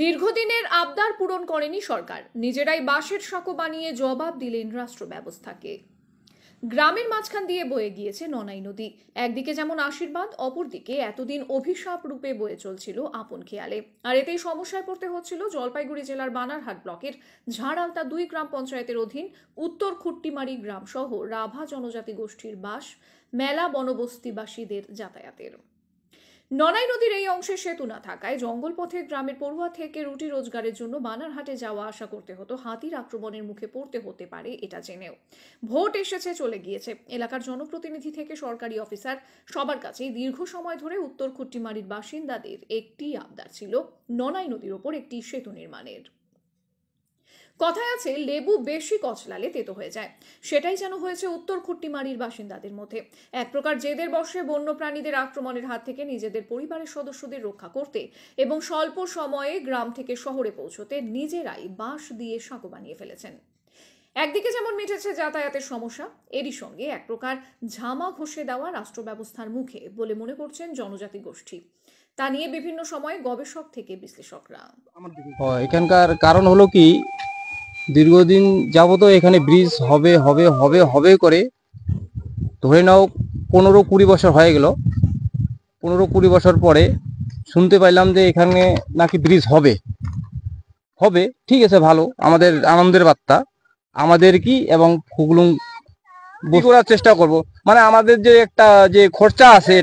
দীর্ঘদিনের আবদার পূরণ করেনি সরকার, নিজেরাই বাঁশের সাঁকো বানিয়ে জবাব দিলেন রাষ্ট্র ব্যবস্থাকে। গ্রামের মাঝখান দিয়ে বয়ে গিয়েছে ননাই নদী। একদিকে যেমন আশীর্বাদ, অপরদিকে এতদিন অভিশাপ রূপে বয়ে চলছিল আপন খেয়ালে। আর এতেই সমস্যায় পড়তে হচ্ছিল জলপাইগুড়ি জেলার বানারহাট ব্লকের ঝাড়ালতা 2 গ্রাম পঞ্চায়েতের অধীন উত্তর খুট্টিমারি গ্রাম সহ রাভা জনজাতি গোষ্ঠীর বাস মেলা বনবস্তিবাসীদের যাতায়াতের। ননাই নদীর এই অংশে সেতু না থাকায় জঙ্গল পথে গ্রামের পড়ুয়া থেকে রুটি রোজগারের জন্য বানারহাটে যাওয়া আসা করতে হতো। হাতির আক্রমণের মুখে পড়তে হতে পারে এটা জেনেও। ভোট এসেছে, চলে গিয়েছে। এলাকার জনপ্রতিনিধি থেকে সরকারি অফিসার সবার কাছেই দীর্ঘ সময় ধরে উত্তর খুট্টিমারির বাসিন্দাদের একটি আবদার ছিল ননাই নদীর ওপর একটি সেতু নির্মাণের। কথায় আছে, লেবু বেশি কচলালে তেতো হয়ে যায়। সেটাই যেন হয়েছে উত্তর খুট্টিমারির বাসিন্দাদের মধ্যে। এক প্রকার জেদের বশে বন্য প্রাণীদের আক্রমণের হাত থেকে নিজেদের পরিবারের সদস্যদের রক্ষা করতে এবং স্বল্প সময়ে গ্রাম থেকে শহরে পৌঁছতে নিজেরাই বাঁশ দিয়ে সাঁকো বানিয়ে ফেলেছেন। একদিকে যেমন মিটেছে যাতায়াতের সমস্যা, এরই সঙ্গে এক প্রকার ঝামা ঘষে দেওয়া রাষ্ট্র ব্যবস্থার মুখে বলে মনে করছেন জনজাতি গোষ্ঠী। তা নিয়ে বিভিন্ন সময়ে গবেষক থেকে বিশ্লেষকরা। এখানকার কারণ হলো কি, দীর্ঘদিন যাবত এখানে ব্রিজ হবে হবে হবে হবে করে ধরে নাও 15-20 বছর হয়ে গেল। 15-20 বছর পরে শুনতে পাইলাম যে এখানে নাকি ব্রিজ হবে হবে। ঠিক আছে, ভালো, আমাদের আনন্দের বার্তা। আমাদের কি এবং ফুগলুং করার চেষ্টা করব, মানে আমাদের যে একটা যে খরচা আছে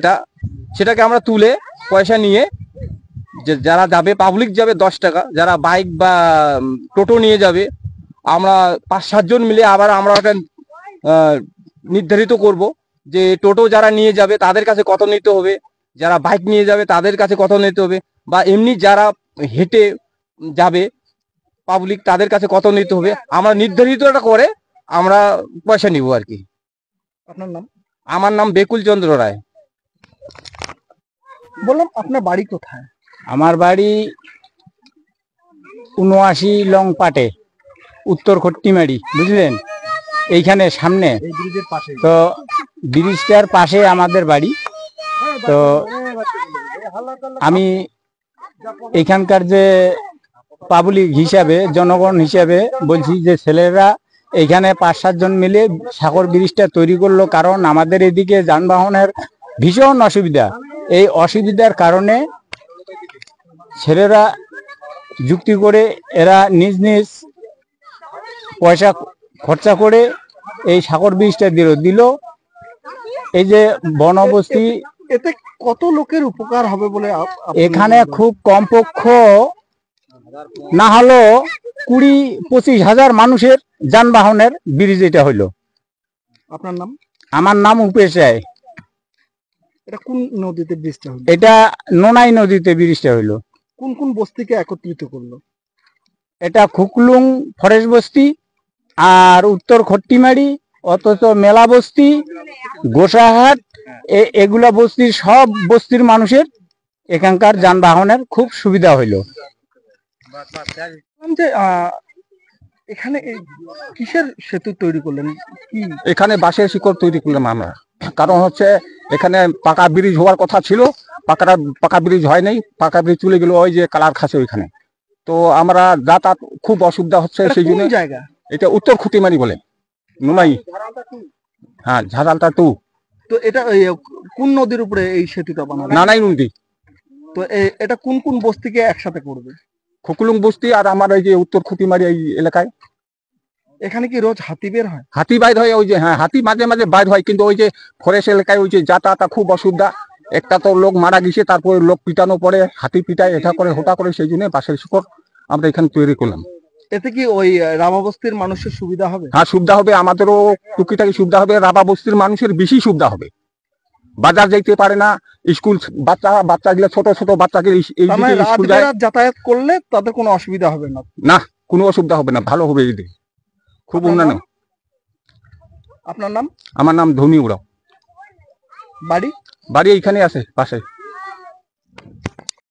সেটাকে আমরা তুলে পয়সা নিয়ে যে যারা যাবে, পাবলিক যাবে 10 টাকা, যারা বাইক বা টোটো নিয়ে যাবে আমরা 5-7 জন মিলে আবার আমরা ওটা নির্ধারিত করব যে টোটো যারা নিয়ে যাবে তাদের কাছে কত নিতে হবে, যারা বাইক নিয়ে যাবে তাদের কাছে কত নিতে হবে, বা এমনি যারা হেঁটে যাবে পাবলিক তাদের কাছে কত নিতে হবে। আমরা নির্ধারিতটা করে আমরা পয়সা নিব আর কি। আপনার নাম? আমার নাম বেকুল চন্দ্র রায়। বললাম, আপনার বাড়ি কোথায়? আমার বাড়ি 79 লং পাটে, উত্তর খট্টিমারি, বুঝলেন, এইখানে সামনে। তো ব্রিজটার পাশে আমাদের বাড়ি। তো আমি এখানকার যে পাবলিক হিসাবে, জনগণ হিসাবে বলছি যে ছেলেরা এইখানে 5-7 জন মিলে সাগর ব্রিজটা তৈরি করলো, কারণ আমাদের এদিকে যানবাহনের ভীষণ অসুবিধা। এই অসুবিধার কারণে ছেলেরা যুক্তি করে এরা নিজ নিজ পয়সা খরচা করে এই সাগর ব্রিজটা দিল। এই যে বনবস্তি, এতে কত লোকের উপকার হবে বলে এখানে খুব কমপক্ষ না হলো 20-25 হাজার মানুষের যানবাহনের ব্রিজ এটা হইলো। আপনার নাম? আমার নাম উপেশ রায়। এটা কোন নদীতে ব্রিজটা হলো? এটা ননাই নদীতে ব্রিজটা হইলো। কোন কোন বস্তিকে একত্রিত করলো? এটা খুকলুং ফরেস্ট বস্তি আর উত্তর খট্টিমারি, অথচ মেলা বস্তি, গোসাহাট, এগুলা বস্তির সব বস্তির মানুষের এখানকার যানবাহনের খুব সুবিধা হইল। যে এখানে কিসের সেতু তৈরি করলেন? কি এখানে বাঁশের শিকড় তৈরি করলাম আমরা। কারণ হচ্ছে এখানে পাকা ব্রিজ হওয়ার কথা ছিল, পাকা ব্রিজ হয় নাই, পাকা ব্রিজ চলে গেল ওই যে কালার খাসে ওইখানে। তো আমরা যাতায়াত খুব অসুবিধা হচ্ছে, সেই জন্য। জায়গা এটা উত্তর খুঁটিমারি বলে, নুনাই। হ্যাঁ, ঝাড়ালটা 2। তো এটা কোন নদীর উপরে এই সেতুটা বানানো? নানাই নদী। তো এটা কোন কোন বস্তিকে একসাথে করবে? খুকুলুং বস্তি আর আমার এই যে উত্তর খুঁটিমারি এই এলাকায়। এখানে কি রোজ হাতি বের হয়? হাতি বাইর হয়, ওই যে, হ্যাঁ, হাতি মাঝে মাঝে বাইর হয়, কিন্তু ওই যে ফরেস্ট এলাকায় ওই যে যাতায়াত খুব অসুবিধা। একটা তো লোক মারা গেছে, তারপরে লোক পিটানো পরে, হাতি পিটায়, এটা করে হোটা করে, সেই জন্য বাঁশের শিকড় আমরা এখানে তৈরি করলাম। এতে কি ওই রাভা বস্তির মানুষের সুবিধা হবে? হ্যাঁ, সুবিধা হবে, আমাদেরও টুকিটাকি সুবিধা হবে। রাভা বস্তির মানুষের বেশি সুবিধা হবে, বাজার যাইতে পারে না, স্কুল বাচ্চাগুলো, ছোট ছোট বাচ্চাগুলো স্কুল যায়, যাতায়াত করলে তাদের কোনো অসুবিধা হবে না? না, কোনো অসুবিধা হবে না, ভালো হবে এদের, খুব উন্নয়ন। আপনার নাম? আমার নাম ধনী উড়াও। বাড়ি? বাড়ি এইখানে আছে পাশে।